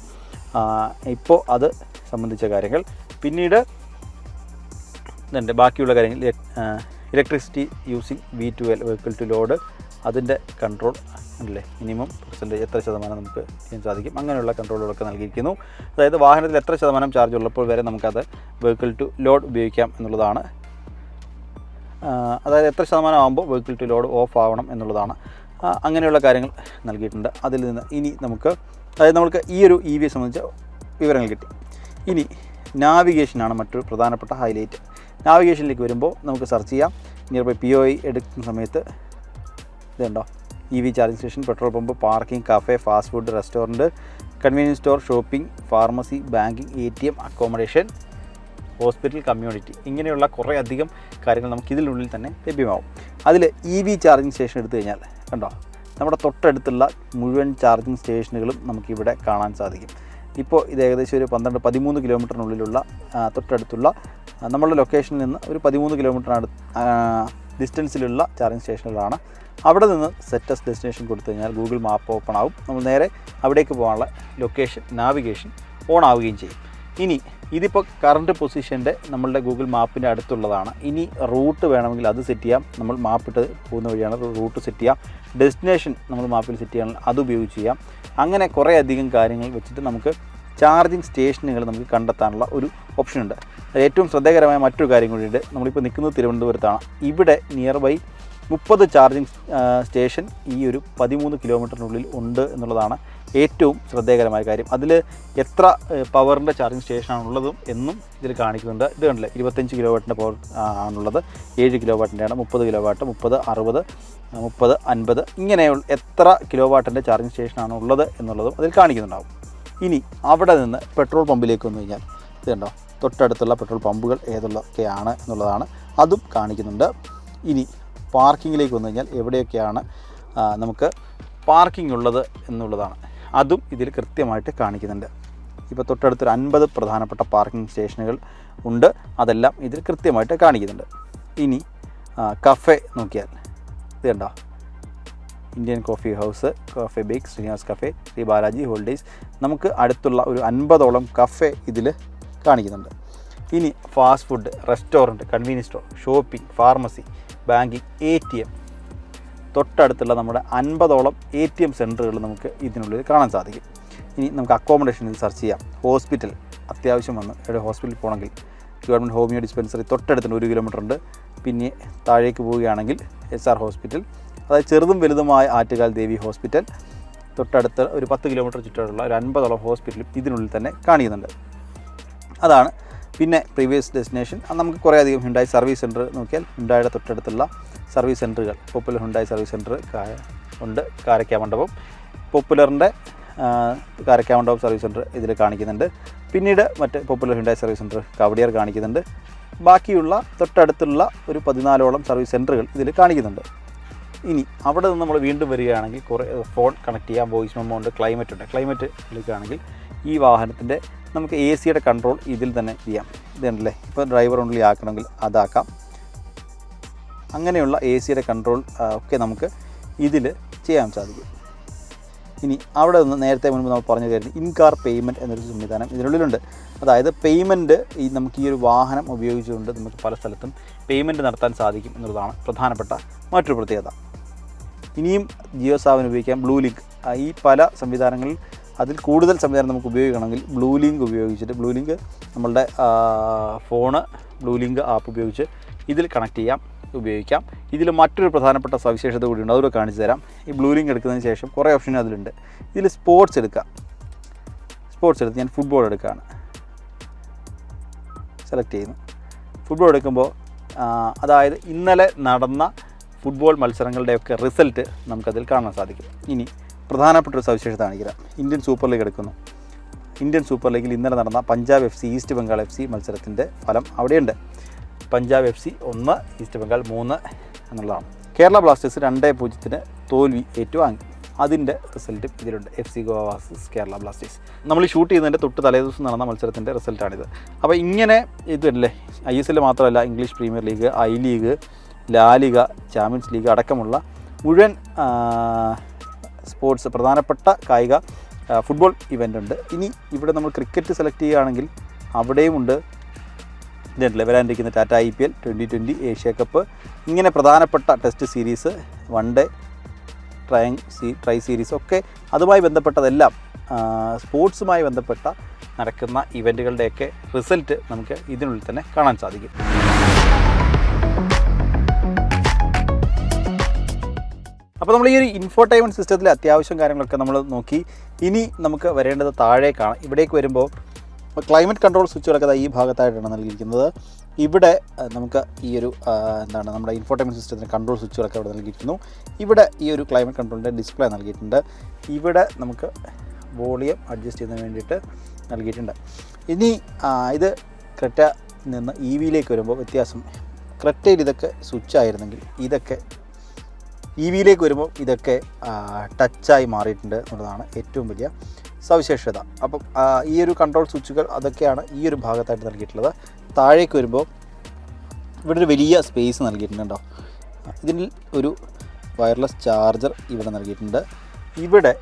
ഇപ്പോൾ അത് സംബന്ധിച്ച കാര്യങ്ങൾ. പിന്നീട് ഇതിൻ്റെ ബാക്കിയുള്ള കാര്യങ്ങൾ electricity using V2L vehicle to load, അതിൻ്റെ കൺട്രോൾ അല്ലേ, മിനിമം പെർസെൻറ്റേജ് എത്ര ശതമാനം നമുക്ക് ചെയ്യാൻ സാധിക്കും, അങ്ങനെയുള്ള കൺട്രോളുകളൊക്കെ നൽകിയിരിക്കുന്നു. അതായത് വാഹനത്തിൽ എത്ര ശതമാനം ചാർജ് ഉള്ളപ്പോൾ വരെ നമുക്കത് വെഹിക്കിൾ ടു ലോഡ് ഉപയോഗിക്കാം എന്നുള്ളതാണ്. അതായത് എത്ര ശതമാനം ആകുമ്പോൾ വെഹിക്കിൾ ടു ലോഡ് ഓഫ് ആവണം എന്നുള്ളതാണ്. അങ്ങനെയുള്ള കാര്യങ്ങൾ നൽകിയിട്ടുണ്ട്. അതിൽ നിന്ന് ഇനി നമുക്ക് നമ്മൾക്ക് ഈ ഒരു EV സംബന്ധിച്ച വിവരങ്ങൾ കിട്ടി. ഇനി നാവിഗേഷനാണ് മറ്റൊരു പ്രധാനപ്പെട്ട ഹൈലൈറ്റ്. നാവിഗേഷനിലേക്ക് വരുമ്പോൾ നമുക്ക് സെർച്ച് ചെയ്യാം. നിയർ ബൈ POI എടുക്കുന്ന സമയത്ത് ഇതുണ്ടോ, EV charging station, petrol pump, parking, cafe, fast food, restaurant, convenience store, shopping, pharmacy, banking, ATM, accommodation, hospital, community, ഇങ്ങനെയുള്ള കുറേ അധികം കാര്യങ്ങൾ നമുക്ക് ഇതിനുള്ളിൽ തന്നെ ലഭ്യമാവും. അതിൽ EV ചാർജിങ് സ്റ്റേഷൻ എടുത്തു കഴിഞ്ഞാൽ കണ്ടോ, നമ്മുടെ തൊട്ടടുത്തുള്ള മുഴുവൻ ചാർജിങ് സ്റ്റേഷനുകളും നമുക്കിവിടെ കാണാൻ സാധിക്കും. ഇപ്പോൾ ഇത് ഏകദേശം ഒരു 12-13 കിലോമീറ്ററിനുള്ളിലുള്ള തൊട്ടടുത്തുള്ള നമ്മളുടെ ലൊക്കേഷനിൽ നിന്ന് ഒരു 13 കിലോമീറ്ററിനടുത്ത് ഡിസ്റ്റൻസിലുള്ള ചാർജിങ് സ്റ്റേഷനുകളാണ്. അവിടെ നിന്ന് സെറ്റ് എസ് ഡെസ്റ്റിനേഷൻ കൊടുത്തു കഴിഞ്ഞാൽ ഗൂഗിൾ മാപ്പ് ഓപ്പൺ ആവും. നമ്മൾ നേരെ അവിടേക്ക് പോകാനുള്ള ലൊക്കേഷൻ നാവിഗേഷൻ ഓൺ ആവുകയും ചെയ്യും. ഇനി ഇതിപ്പോൾ കറണ്ട് പൊസിഷൻ്റെ നമ്മളുടെ ഗൂഗിൾ മാപ്പിൻ്റെ അടുത്തുള്ളതാണ്. ഇനി റൂട്ട് വേണമെങ്കിൽ അത് സെറ്റ് ചെയ്യാം. നമ്മൾ മാപ്പിട്ട് പോകുന്ന വഴിയാണ് റൂട്ട് സെറ്റ് ചെയ്യാം. ഡെസ്റ്റിനേഷൻ നമ്മൾ മാപ്പിൽ സെറ്റ് ചെയ്യണമെങ്കിൽ അത് ഉപയോഗിച്ച് ചെയ്യാം. അങ്ങനെ കുറേ അധികം കാര്യങ്ങൾ വെച്ചിട്ട് നമുക്ക് ചാർജിങ് സ്റ്റേഷനുകൾ നമുക്ക് കണ്ടെത്താനുള്ള ഒരു ഓപ്ഷൻ ഉണ്ട്. ഏറ്റവും ശ്രദ്ധേയകരമായ മറ്റൊരു കാര്യം കൂടിയുണ്ട്. നമ്മളിപ്പോൾ നിൽക്കുന്നത് തിരുവനന്തപുരത്താണ്. ഇവിടെ നിയർ ബൈ 30 ചാർജിങ് സ്റ്റേഷൻ ഈ ഒരു 13 കിലോമീറ്ററിനുള്ളിൽ ഉണ്ട് എന്നുള്ളതാണ് ഏറ്റവും ശ്രദ്ധേയകരമായ കാര്യം. അതിൽ എത്ര പവറിൻ്റെ ചാർജിങ് സ്റ്റേഷനാണുള്ളതും എന്നും ഇതിൽ കാണിക്കുന്നുണ്ട്. ഇത് കണ്ടില്ലേ, 25 കിലോ വാട്ടിൻ്റെ പവർ ആണുള്ളത്, 7 കിലോ വാട്ടിൻ്റെയാണ്, 30 കിലോ വാട്ട്, 30, 60, 30, 50 ഇങ്ങനെയുള്ള എത്ര കിലോ വാട്ടിൻ്റെ ചാർജിങ് സ്റ്റേഷനാണ് ഉള്ളത് എന്നുള്ളതും അതിൽ കാണിക്കുന്നുണ്ടാവും. ഇനി അവിടെ നിന്ന് പെട്രോൾ പമ്പിലേക്ക് വന്നു കഴിഞ്ഞാൽ ഇത് കണ്ടോ, തൊട്ടടുത്തുള്ള പെട്രോൾ പമ്പുകൾ ഏതൊക്കെയാണ് എന്നുള്ളതാണ് അതും കാണിക്കുന്നുണ്ട്. ഇനി പാർക്കിങ്ങിലേക്ക് വന്നു കഴിഞ്ഞാൽ എവിടെയൊക്കെയാണ് നമുക്ക് പാർക്കിംഗ് ഉള്ളത് എന്നുള്ളതാണ് അതും ഇതിൽ കൃത്യമായിട്ട് കാണിക്കുന്നുണ്ട്. ഇപ്പോൾ തൊട്ടടുത്തൊരു 50 പ്രധാനപ്പെട്ട പാർക്കിംഗ് സ്റ്റേഷനുകൾ ഉണ്ട്, അതെല്ലാം ഇതിൽ കൃത്യമായിട്ട് കാണിക്കുന്നുണ്ട്. ഇനി കഫേ നോക്കിയാൽ ഇത് കണ്ടോ, Indian coffee house, cafe bake, Srinivas cafe, Sri Balaji holidays, നമുക്ക് അടുത്തുള്ള ഒരു 50ഓളം കഫേ ഇതിൽ കാണിക്കുന്നുണ്ട്. ഇനി fast food, restaurant, convenience store, shopping, pharmacy, banking, ATM, തൊട്ടടുത്തുള്ള നമ്മുടെ 50ഓളം ATM സെൻറ്ററുകൾ നമുക്ക് ഇതിനുള്ളിൽ കാണാൻ സാധിക്കും. ഇനി നമുക്ക് അക്കോമഡേഷനിൽ സെർച്ച് ചെയ്യാം. ഹോസ്പിറ്റൽ അത്യാവശ്യം വന്ന് ഇവിടെ ഹോസ്പിറ്റലിൽ പോകണമെങ്കിൽ ഗവൺമെൻറ് ഹോമിയോ ഡിസ്പെൻസറി തൊട്ടടുത്തുള്ള 1 കിലോമീറ്റർ ഉണ്ട്. പിന്നെ താഴേക്ക് പോവുകയാണെങ്കിൽ SR ഹോസ്പിറ്റൽ, അതായത് ചെറുതും വലുതുമായ ആറ്റുകാൽ ദേവി ഹോസ്പിറ്റൽ, തൊട്ടടുത്ത് ഒരു 10 കിലോമീറ്റർ ചുറ്റുമുള്ള ഒരു 50ഓളം ഹോസ്പിറ്റലും ഇതിനുള്ളിൽ തന്നെ കാണിക്കുന്നുണ്ട്. അതാണ്. പിന്നെ പ്രീവിയസ് ഡെസ്റ്റിനേഷൻ നമുക്ക് കുറേ അധികം ഹുണ്ടായി സർവീസ് സെൻറ്റർ നോക്കിയാൽ ഹുണ്ടായുടെ തൊട്ടടുത്തുള്ള സർവീസ് സെൻറ്ററുകൾ, പോപ്പുലർ ഹുണ്ടായി സർവീസ് സെൻറ്റർ ഉണ്ട്, കാരക്കാമണ്ഡപം, പോപ്പുലറിൻ്റെ കാരക്കാമണ്ഡപം സർവീസ് സെൻറ്റർ ഇതിൽ കാണിക്കുന്നുണ്ട്. പിന്നീട് മറ്റ് Popular Hyundai service centre Kowdiar കാണിക്കുന്നുണ്ട്. ബാക്കിയുള്ള തൊട്ടടുത്തുള്ള ഒരു 14ഓളം സർവീസ് സെൻറ്ററുകൾ ഇതിൽ കാണിക്കുന്നുണ്ട്. ഇനി അവിടെ നിന്ന് നമ്മൾ വീണ്ടും വരികയാണെങ്കിൽ കുറേ ഫോൺ കണക്ട് ചെയ്യാം, വോയിസ് മെമ്മോ ഉണ്ട്, ക്ലൈമറ്റ് ഉണ്ട്. ക്ലൈമറ്റ് വിളിക്കുകയാണെങ്കിൽ ഈ വാഹനത്തിൻ്റെ നമുക്ക് AC-യുടെ കൺട്രോൾ ഇതിൽ തന്നെ ചെയ്യാം. ഇതുണ്ടല്ലേ, ഇപ്പോൾ ഡ്രൈവർ ഓൺലി ആക്കണമെങ്കിൽ അതാക്കാം. അങ്ങനെയുള്ള AC-യുടെ കൺട്രോൾ ഒക്കെ നമുക്ക് ഇതിൽ ചെയ്യാൻ സാധിക്കും. ഇനി അവിടെ നിന്ന് നേരത്തെ മുൻപ് നമ്മൾ പറഞ്ഞു കഴിഞ്ഞാൽ ഇൻകാർ പേയ്മെൻറ്റ് എന്നൊരു സംവിധാനം ഇതിനുള്ളിലുണ്ട്. അതായത് പേയ്മെൻറ്റ് നമുക്ക് ഈ ഒരു വാഹനം ഉപയോഗിച്ചുകൊണ്ട് നമുക്ക് പല സ്ഥലത്തും പേയ്മെൻറ്റ് നടത്താൻ സാധിക്കും എന്നുള്ളതാണ് പ്രധാനപ്പെട്ട മറ്റൊരു പ്രത്യേകത. ഇനിയും ജിയോ സാവൻ ഉപയോഗിക്കാം, ബ്ലൂ ലിങ്ക്, ഈ പല സംവിധാനങ്ങളിൽ അതിൽ കൂടുതൽ സംവിധാനം നമുക്ക് ഉപയോഗിക്കണമെങ്കിൽ ബ്ലൂ ലിങ്ക് ഉപയോഗിച്ചിട്ട് ബ്ലൂ ലിങ്ക് നമ്മളുടെ ഫോണ് ബ്ലൂ ലിങ്ക് ആപ്പ് ഉപയോഗിച്ച് ഇതിൽ കണക്ട് ചെയ്യാം, ഉപയോഗിക്കാം. ഇതിൽ മറ്റൊരു പ്രധാനപ്പെട്ട സവിശേഷത കൂടിയുണ്ട്, അതുകൂടെ കാണിച്ചു തരാം. ഈ ബ്ലൂ ലിങ്ക് എടുക്കുന്നതിന് ശേഷം കുറേ ഓപ്ഷൻ അതിലുണ്ട്. ഇതിൽ സ്പോർട്സ് എടുക്കാം. സ്പോർട്സ് എടുത്ത് ഞാൻ ഫുട്ബോൾ എടുക്കുകയാണ്, സെലക്ട് ചെയ്യുന്നു. ഫുട്ബോൾ എടുക്കുമ്പോൾ അതായത് ഇന്നലെ നടന്ന ഫുട്ബോൾ മത്സരങ്ങളുടെയൊക്കെ റിസൾട്ട് നമുക്കതിൽ കാണാൻ സാധിക്കും. ഇനി പ്രധാനപ്പെട്ടൊരു സവിശേഷത കാണിക്കാം. ഇന്ത്യൻ സൂപ്പർ ലീഗ് എടുക്കുന്നു. ഇന്ത്യൻ സൂപ്പർ ലീഗിൽ ഇന്നലെ നടന്ന Punjab FC east Bengal FC മത്സരത്തിൻ്റെ ഫലം അവിടെയുണ്ട്. പഞ്ചാബ് FC 1, ഈസ്റ്റ് ബംഗാൾ 3 എന്നുള്ളതാണ്. കേരള ബ്ലാസ്റ്റേഴ്സ് 2-0 തോൽവി ഏറ്റുവാങ്ങി. അതിൻ്റെ റിസൾട്ടും ഇതിലുണ്ട്. FC Goa vs Kerala Blasters. നമ്മൾ ഈ ഷൂട്ട് ചെയ്യുന്നതിൻ്റെ തൊട്ട് തലേദിവസം നടന്ന മത്സരത്തിൻ്റെ റിസൾട്ടാണിത്. അപ്പോൾ ഇങ്ങനെ ഇതല്ലേ ISL മാത്രമല്ല, English premier league, I league, ലാ ലീഗ, ചാമ്പ്യൻസ് ലീഗ് അടക്കമുള്ള മുഴുവൻ സ്പോർട്സ് പ്രധാനപ്പെട്ട കായിക ഫുട്ബോൾ ഇവൻ്റ് ഉണ്ട്. ഇനി ഇവിടെ നമ്മൾ ക്രിക്കറ്റ് സെലക്ട് ചെയ്യുകയാണെങ്കിൽ അവിടെയും ഉണ്ട്. ഇതല്ലേ വരാനിരിക്കുന്ന ടാറ്റ IPL, 2020 ഏഷ്യ കപ്പ്, ഇങ്ങനെ പ്രധാനപ്പെട്ട test series, one day, try series ഒക്കെ അതുമായി ബന്ധപ്പെട്ടതെല്ലാം സ്പോർട്സുമായി ബന്ധപ്പെട്ട നടക്കുന്ന ഇവൻറ്റുകളുടെയൊക്കെ റിസൾട്ട് നമുക്ക് ഇതിനുള്ളിൽ തന്നെ കാണാൻ സാധിക്കും. അപ്പോൾ നമ്മൾ ഈ ഒരു ഇൻഫോർടൈൻമെൻറ്റ് സിസ്റ്റത്തിലെ അത്യാവശ്യം കാര്യങ്ങളൊക്കെ നമ്മൾ നോക്കി. ഇനി നമുക്ക് വരേണ്ടത് താഴേക്കാണ്. ഇവിടേക്ക് വരുമ്പോൾ ക്ലൈമറ്റ് കൺട്രോൾ സ്വിച്ചുകളൊക്കെ ഈ ഭാഗത്തായിട്ടാണ് നൽകിയിരിക്കുന്നത്. ഇവിടെ നമുക്ക് ഈ ഒരു നമ്മുടെ ഇൻഫോർടൈൻമെൻറ്റ് സിസ്റ്റത്തിന് കൺട്രോൾ സ്വിച്ചുകളൊക്കെ അവിടെ നൽകിയിരിക്കുന്നു. ഇവിടെ ഈ ഒരു ക്ലൈമറ്റ് കൺട്രോളിൻ്റെ ഡിസ്പ്ലേ നൽകിയിട്ടുണ്ട്. ഇവിടെ നമുക്ക് വോളിയം അഡ്ജസ്റ്റ് ചെയ്യുന്നതിന് വേണ്ടിയിട്ട് നൽകിയിട്ടുണ്ട്. ഇനി ഇത് ക്രെറ്റ നിന്ന് EVയിലേക്ക് വരുമ്പോൾ വ്യത്യാസം. ക്രെറ്റയിൽ ഇതൊക്കെ സ്വിച്ചായിരുന്നെങ്കിൽ ഇതൊക്കെ EVയിലേക്ക് വരുമ്പോൾ ഇതൊക്കെ ടച്ചായി മാറിയിട്ടുണ്ട് എന്നുള്ളതാണ് ഏറ്റവും വലിയ സവിശേഷത. അപ്പം ഈ ഒരു കൺട്രോൾ സ്വിച്ചുകൾ അതൊക്കെയാണ് ഈ ഒരു ഭാഗത്തായിട്ട് നൽകിയിട്ടുള്ളത്. താഴേക്ക് വരുമ്പോൾ ഇവിടെ ഒരു വലിയ സ്പേസ് നൽകിയിട്ടുണ്ടോ. ഇതിൽ ഒരു വയർലെസ് ചാർജർ ഇവിടെ നൽകിയിട്ടുണ്ട്. ഇവിടെ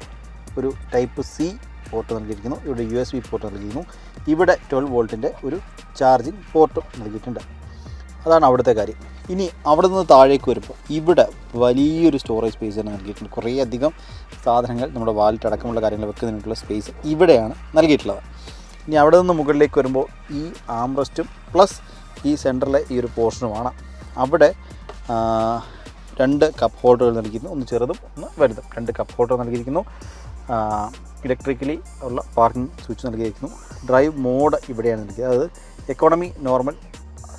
ഒരു ടൈപ്പ് C പോർട്ട് നൽകിയിരിക്കുന്നു. ഇവിടെ USB പോർട്ട് നൽകിയിരുന്നു. ഇവിടെ 12 വോൾട്ടിൻ്റെ ഒരു ചാർജിങ് പോർട്ടും നൽകിയിട്ടുണ്ട്. അതാണ് അവിടുത്തെ കാര്യം. ഇനി അവിടെ നിന്ന് താഴേക്ക് വരുമ്പോൾ ഇവിടെ വലിയൊരു സ്റ്റോറേജ് സ്പേസ് തന്നെ നൽകിയിട്ടുണ്ട്. കുറേയധികം സാധനങ്ങൾ, നമ്മുടെ വാലറ്റ് അടക്കമുള്ള കാര്യങ്ങൾ വെക്കുന്നതിനുള്ള സ്പേസ് ഇവിടെയാണ് നൽകിയിട്ടുള്ളത്. ഇനി അവിടെ നിന്ന് മുകളിലേക്ക് വരുമ്പോൾ ഈ ആംറെസ്റ്റും പ്ലസ് ഈ സെൻറ്ററിലെ ഈ ഒരു പോർഷനുമാണ്. അവിടെ 2 കപ്പ് ഹോൾഡറുകൾ നൽകിയിരിക്കുന്നു. ഒന്ന് ചെറുതും ഒന്ന് വലുതും. 2 കപ്പ് ഹോൾഡർ നൽകിയിരിക്കുന്നു. ഇലക്ട്രിക്കലി ഉള്ള പാർക്കിംഗ് സ്വിച്ച് നൽകിയിരിക്കുന്നു. ഡ്രൈവ് മോഡ് ഇവിടെയാണ് നൽകിയത്. അതായത് എക്കോണമി, നോർമൽ,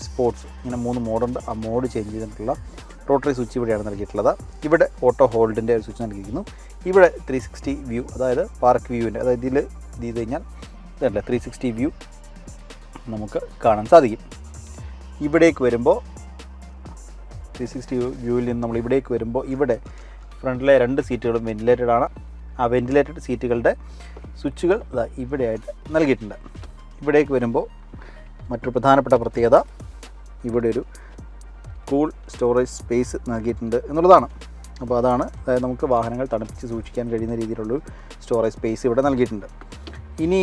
സ്പോർട്സ്, ഇങ്ങനെ 3 മോഡുണ്ട്. ആ മോഡ് ചേഞ്ച് ചെയ്തിട്ടുള്ള റോട്ടറി സ്വിച്ച് ഇവിടെയാണ് നൽകിയിട്ടുള്ളത്. ഇവിടെ ഓട്ടോ ഹോൾഡിൻ്റെ ഒരു സ്വിച്ച് നൽകിയിരിക്കുന്നു. ഇവിടെ 360 വ്യൂ, അതായത് പാർക്ക് വ്യൂവിൻ്റെ, അതായത് ഇത് ചെയ്ത് കഴിഞ്ഞാൽ ഇതല്ല 360 വ്യൂ നമുക്ക് കാണാൻ സാധിക്കും. ഇവിടേക്ക് വരുമ്പോൾ 360 വ്യൂവിൽ നിന്ന് നമ്മൾ ഇവിടേക്ക് വരുമ്പോൾ ഇവിടെ ഫ്രണ്ടിലെ 2 സീറ്റുകളും വെന്റിലേറ്റഡ് ആണ്. ആ വെന്റിലേറ്റഡ് സീറ്റുകളുടെ സ്വിച്ചുകൾ ഇവിടെയായിട്ട് നൽകിയിട്ടുണ്ട്. ഇവിടേക്ക് വരുമ്പോൾ മറ്റൊരു പ്രധാനപ്പെട്ട പ്രത്യേകത, ഇവിടെ ഒരു കൂൾ സ്റ്റോറേജ് സ്പേസ് നൽകിയിട്ടുണ്ട് എന്നുള്ളതാണ്. അപ്പോൾ അതാണ്, അതായത് നമുക്ക് വാഹനങ്ങൾ തണുപ്പിച്ച് സൂക്ഷിക്കാൻ കഴിയുന്ന രീതിയിലുള്ളൊരു സ്റ്റോറേജ് സ്പേസ് ഇവിടെ നൽകിയിട്ടുണ്ട്. ഇനി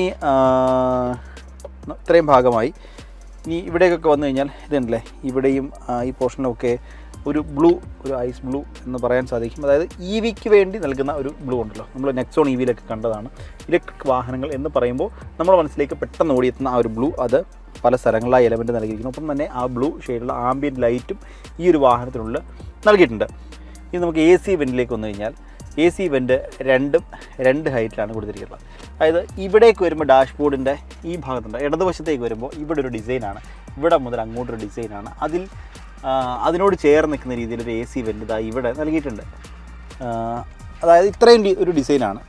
ഇത്രയും ഭാഗമായി. ഇനി ഇവിടേക്കൊക്കെ വന്നു കഴിഞ്ഞാൽ ഇതുണ്ടല്ലേ, ഇവിടെയും ഈ പോർഷനിലൊക്കെ ഒരു ബ്ലൂ, ഒരു ഐസ് ബ്ലൂ എന്ന് പറയാൻ സാധിക്കും. അതായത് EVക്ക് വേണ്ടി നൽകുന്ന ഒരു ബ്ലൂ ഉണ്ടല്ലോ, നമ്മൾ നെക്സോൺ EVയിലൊക്കെ കണ്ടതാണ്. ഇലക്ട്രിക് വാഹനങ്ങൾ എന്ന് പറയുമ്പോൾ നമ്മുടെ മനസ്സിലേക്ക് പെട്ടെന്ന് ഓടിയെത്തുന്ന ആ ഒരു ബ്ലൂ, അത് പല സ്ഥലങ്ങളിലായി എലമെൻറ്റ് നൽകിയിരിക്കുന്നു. ഒപ്പം തന്നെ ആ ബ്ലൂ ഷെയ്ഡുള്ള ആംബിയൻറ്റ് ലൈറ്റും ഈ ഒരു വാഹനത്തിനുള്ളിൽ നൽകിയിട്ടുണ്ട്. ഇനി നമുക്ക് AC വെൻറ്റിലേക്ക് വന്നു കഴിഞ്ഞാൽ AC വെൻറ്റ് രണ്ട് ഹൈറ്റിലാണ് കൊടുത്തിരിക്കുന്നത്. അതായത് ഇവിടേക്ക് വരുമ്പോൾ ഡാഷ്ബോർഡിൻ്റെ ഈ ഭാഗത്തുണ്ട്. ഇടതുവശത്തേക്ക് വരുമ്പോൾ ഇവിടെ ഒരു ഡിസൈനാണ്, ഇവിടെ മുതൽ അങ്ങോട്ടൊരു ഡിസൈനാണ്. അതിനോട് ചേർന്ന് നിൽക്കുന്ന രീതിയിലൊരു AC വെൻറ്റ് ഇവിടെ നൽകിയിട്ടുണ്ട്. അതായത് ഇത്രയും ഒരു ഡിസൈനാണ്.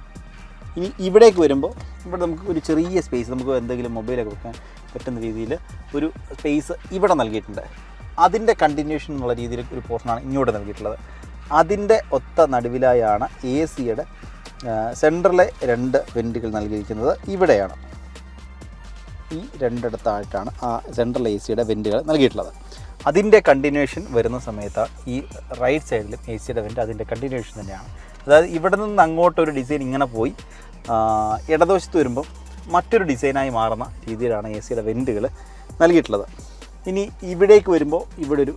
ഇനി ഇവിടേക്ക് വരുമ്പോൾ ഇവിടെ നമുക്ക് ഒരു ചെറിയ സ്പേസ്, നമുക്ക് എന്തെങ്കിലും മൊബൈലൊക്കെ വെക്കാൻ പറ്റുന്ന രീതിയിൽ ഒരു സ്പേസ് ഇവിടെ നൽകിയിട്ടുണ്ട്. അതിൻ്റെ കണ്ടിന്യൂഷൻ എന്നുള്ള രീതിയിൽ ഒരു പോർഷനാണ് ഇങ്ങോട്ട് നൽകിയിട്ടുള്ളത്. അതിൻ്റെ ഒത്ത നടുവിലായാണ് ACയുടെ സെൻറ്ററിലെ 2 വെൻറ്റുകൾ നൽകിയിരിക്കുന്നത്. ഇവിടെയാണ് ഈ രണ്ടിടത്തായിട്ടാണ് ആ സെൻട്രൽ ACയുടെ വെൻറ്റുകൾ നൽകിയിട്ടുള്ളത്. അതിൻ്റെ കണ്ടിന്യൂഷൻ വരുന്ന സമയത്ത് ഈ റൈറ്റ് സൈഡിലും ACയുടെ വെൻറ്റ് അതിൻ്റെ കണ്ടിന്യൂഷൻ തന്നെയാണ്. അതായത് ഇവിടെ നിന്ന് അങ്ങോട്ടൊരു ഡിസൈൻ ഇങ്ങനെ പോയി ഇടതുവശത്ത് വരുമ്പോൾ മറ്റൊരു ഡിസൈനായി മാറുന്ന രീതിയിലാണ് ACയുടെ വെൻറ്റുകൾ നൽകിയിട്ടുള്ളത്. ഇനി ഇവിടേക്ക് വരുമ്പോൾ ഇവിടെ ഒരു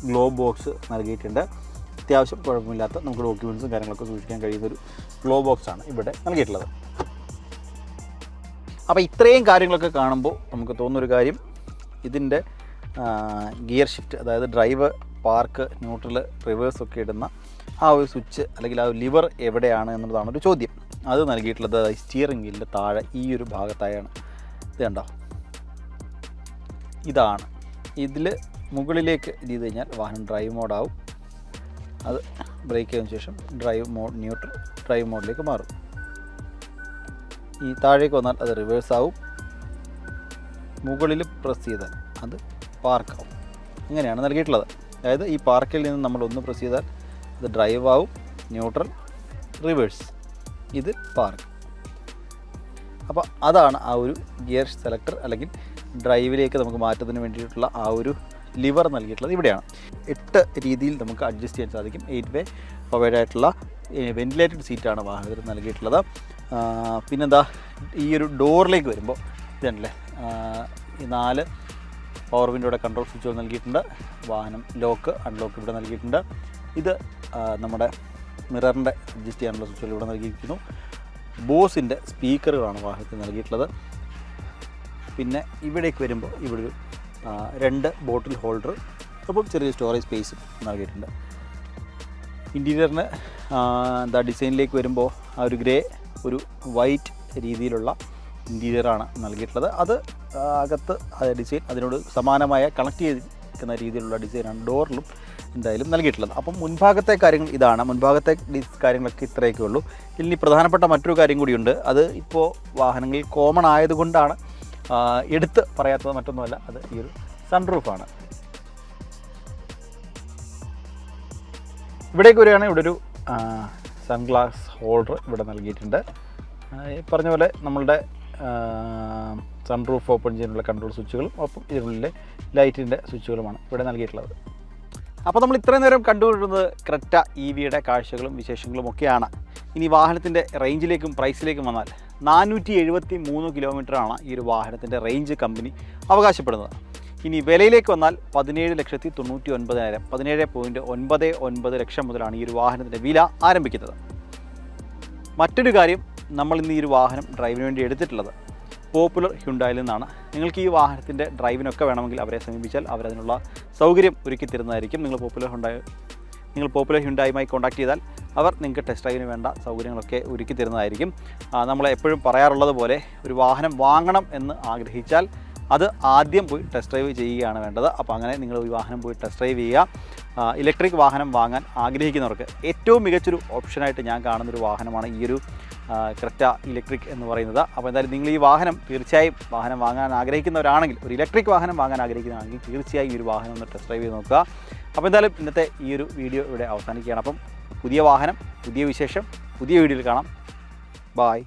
ഗ്ലോബ് ബോക്സ് നൽകിയിട്ടുണ്ട്. അത്യാവശ്യം കുഴപ്പമില്ലാത്ത നമുക്ക് ഡോക്യുമെൻറ്റ്സും കാര്യങ്ങളൊക്കെ സൂക്ഷിക്കാൻ കഴിയുന്നൊരു ഗ്ലോബ് ബോക്സാണ് ഇവിടെ നൽകിയിട്ടുള്ളത്. അപ്പോൾ ഇത്രയും കാര്യങ്ങളൊക്കെ കാണുമ്പോൾ നമുക്ക് തോന്നുന്നൊരു കാര്യം, ഇതിൻ്റെ ഗിയർ ഷിഫ്റ്റ്, അതായത് ഡ്രൈവ്, പാർക്ക്, ന്യൂട്രൽ, റിവേഴ്സ് ഒക്കെ ഇടുന്ന ആ ഒരു സ്വിച്ച് അല്ലെങ്കിൽ ആ ഒരു ലിവർ എവിടെയാണ് എന്നുള്ളതാണ് ഒരു ചോദ്യം. അത് നൽകിയിട്ടുള്ളത് സ്റ്റിയറിംഗ് വീലിൻ്റെ താഴെ ഈ ഒരു ഭാഗത്തായാണ്. ഇത് കണ്ടോ, ഇതാണ്. ഇതിൽ മുകളിലേക്ക് ഇത് ചെയ്ത് കഴിഞ്ഞാൽ വാഹനം ഡ്രൈവ് മോഡാവും. അത് ബ്രേക്ക് ചെയ്തതിന് ശേഷം ഡ്രൈവ് മോഡ്, ന്യൂട്രൽ, ഡ്രൈവ് മോഡിലേക്ക് മാറും. ഈ താഴേക്ക് വന്നാൽ അത് റിവേഴ്സ് ആവും. മുകളിൽ പ്രസ് ചെയ്താൽ അത് പാർക്കാവും. ഇങ്ങനെയാണ് നൽകിയിട്ടുള്ളത്. അതായത് ഈ പാർക്കിൽ നിന്ന് നമ്മൾ ഒന്ന് പ്രസ് ചെയ്താൽ അത് ഡ്രൈവ് ആവും, ന്യൂട്രൽ, റിവേഴ്സ്, ഇത് പാർക്ക്. അപ്പോൾ അതാണ് ആ ഒരു ഗിയർ സെലക്ടർ അല്ലെങ്കിൽ ഡ്രൈവിലേക്ക് നമുക്ക് മാറ്റത്തിന് വേണ്ടിയിട്ടുള്ള ആ ഒരു ലിവർ നൽകിയിട്ടുള്ളത് ഇവിടെയാണ്. 8 രീതിയിൽ നമുക്ക് അഡ്ജസ്റ്റ് ചെയ്യാൻ സാധിക്കും. 8 വേ പവേഡ് ആയിട്ടുള്ള വെന്റിലേറ്റഡ് സീറ്റാണ് വാഹനത്തിൽ നൽകിയിട്ടുള്ളത്. പിന്നെന്താ, ഈ ഒരു ഡോറിലേക്ക് വരുമ്പോൾ ഇതല്ലേ, ഈ 4 പവർ വിൻഡോയുടെ കൺട്രോൾ സ്വിച്ചുകൾ നൽകിയിട്ടുണ്ട്. വാഹനം ലോക്ക് അൺലോക്ക് ഇവിടെ നൽകിയിട്ടുണ്ട്. ഇത് നമ്മുടെ മിററിൻ്റെ അഡ്ജസ്റ്റ് ചെയ്യാനുള്ള സ്വിച്ചുകൾ ഇവിടെ നൽകിയിരിക്കുന്നു. ബോസിൻ്റെ സ്പീക്കറുകളാണ് വാഹനത്തിൽ നൽകിയിട്ടുള്ളത്. പിന്നെ ഇവിടേക്ക് വരുമ്പോൾ ഇവിടെ ഒരു 2 ബോട്ടിൽ ഹോൾഡർ, അപ്പോൾ ചെറിയ സ്റ്റോറേജ് സ്പേസും നൽകിയിട്ടുണ്ട്. ഇൻറ്റീരിയറിന് ഡിസൈനിലേക്ക് വരുമ്പോൾ ആ ഒരു ഗ്രേ ഒരു വൈറ്റ് രീതിയിലുള്ള ഇൻറ്റീരിയറാണ് നൽകിയിട്ടുള്ളത്. അത് അകത്ത് ഡിസൈൻ അതിനോട് സമാനമായ കണക്ട് ചെയ്തിരിക്കുന്ന രീതിയിലുള്ള ഡിസൈനാണ് ഡോറിലും എന്തായാലും നൽകിയിട്ടുള്ളത്. അപ്പം മുൻഭാഗത്തെ കാര്യങ്ങൾ ഇതാണ്. മുൻഭാഗത്തെ കാര്യങ്ങളൊക്കെ ഇത്രയൊക്കെ ഉള്ളൂ. ഇനി പ്രധാനപ്പെട്ട മറ്റൊരു കാര്യം കൂടിയുണ്ട്. അത് ഇപ്പോൾ വാഹനങ്ങളിൽ കോമൺ ആയതുകൊണ്ടാണ് എടുത്ത് പറയാത്തത്, മറ്റൊന്നുമല്ല, അത് ഈ ഒരു സൺറൂഫാണ്. ഇവിടേക്ക് വരികയാണെങ്കിൽ ഇവിടെ ഒരു സൺഗ്ലാസ് ഹോൾഡർ ഇവിടെ നൽകിയിട്ടുണ്ട്. ഈ പറഞ്ഞ പോലെ നമ്മളുടെ സൺറൂഫ് ഓപ്പൺ ചെയ്യാനുള്ള കൺട്രോൾ സ്വിച്ചുകളും ഒപ്പം ഇതിനുള്ളിലെ ലൈറ്റിൻ്റെ സ്വിച്ചുകളുമാണ് ഇവിടെ നൽകിയിട്ടുള്ളത്. അപ്പോൾ നമ്മൾ ഇത്രയും നേരം കണ്ടുകൊണ്ടിരുന്നത് ക്രെറ്റ EVയുടെ കാഴ്ചകളും വിശേഷങ്ങളും ഒക്കെയാണ്. ഇനി വാഹനത്തിൻ്റെ റേഞ്ചിലേക്കും പ്രൈസിലേക്കും വന്നാൽ 473 കിലോമീറ്ററാണ് ഈ ഒരു വാഹനത്തിൻ്റെ റേഞ്ച് കമ്പനി അവകാശപ്പെടുന്നത്. ഇനി വിലയിലേക്ക് വന്നാൽ 17,99,000 17.99 ലക്ഷം മുതലാണ് ഈ ഒരു വാഹനത്തിൻ്റെ വില ആരംഭിക്കുന്നത്. മറ്റൊരു കാര്യം, നമ്മൾ ഇന്ന് ഈ ഒരു വാഹനം ഡ്രൈവിന് വേണ്ടി എടുത്തിട്ടുള്ളത് പോപ്പുലർ ഹ്യുണ്ടായിൽ നിന്നാണ്. നിങ്ങൾക്ക് ഈ വാഹനത്തിൻ്റെ ഡ്രൈവിനൊക്കെ വേണമെങ്കിൽ അവരെ സമീപിച്ചാൽ അവരതിനുള്ള സൗകര്യം ഒരുക്കി തരുന്നതായിരിക്കും. നിങ്ങൾ പോപ്പുലർ ഹ്യുണ്ടായുമായി കോൺടാക്ട് ചെയ്താൽ അവർ നിങ്ങൾക്ക് ടെസ്റ്റ് ഡ്രൈവിന് വേണ്ട സൗകര്യങ്ങളൊക്കെ ഒരുക്കി തരുന്നതായിരിക്കും. നമ്മൾ എപ്പോഴും പറയാറുള്ളത് പോലെ ഒരു വാഹനം വാങ്ങണം എന്ന് ആഗ്രഹിച്ചാൽ അത് ആദ്യം പോയി ടെസ്റ്റ് ഡ്രൈവ് ചെയ്യുകയാണ് വേണ്ടത്. അപ്പോൾ അങ്ങനെ നിങ്ങൾ ഒരു വാഹനം പോയി ടെസ്റ്റ് ഡ്രൈവ് ചെയ്യുക. ഇലക്ട്രിക് വാഹനം വാങ്ങാൻ ആഗ്രഹിക്കുന്നവർക്ക് ഏറ്റവും മികച്ചൊരു ഓപ്ഷനായിട്ട് ഞാൻ കാണുന്നൊരു വാഹനമാണ് ഈ ഒരു ക്രെറ്റ ഇലക്ട്രിക് എന്ന് പറയുന്നത്. അപ്പോൾ എന്തായാലും നിങ്ങൾ ഈ വാഹനം തീർച്ചയായും വാഹനം വാങ്ങാൻ ആഗ്രഹിക്കുന്നവരാണെങ്കിൽ, ഒരു ഇലക്ട്രിക് വാഹനം വാങ്ങാൻ ആഗ്രഹിക്കുന്നതാണെങ്കിൽ തീർച്ചയായും ഈ ഒരു വാഹനം ഒന്ന് ടെസ്റ്റ് ഡ്രൈവ് ചെയ്ത് നോക്കുക. അപ്പോൾ എന്തായാലും ഇന്നത്തെ ഈ ഒരു വീഡിയോ ഇവിടെ അവസാനിക്കുകയാണ്. അപ്പം പുതിയ വാഹനം, പുതിയ വിശേഷം, പുതിയ വീഡിയോയിൽ കാണാം. ബായ്.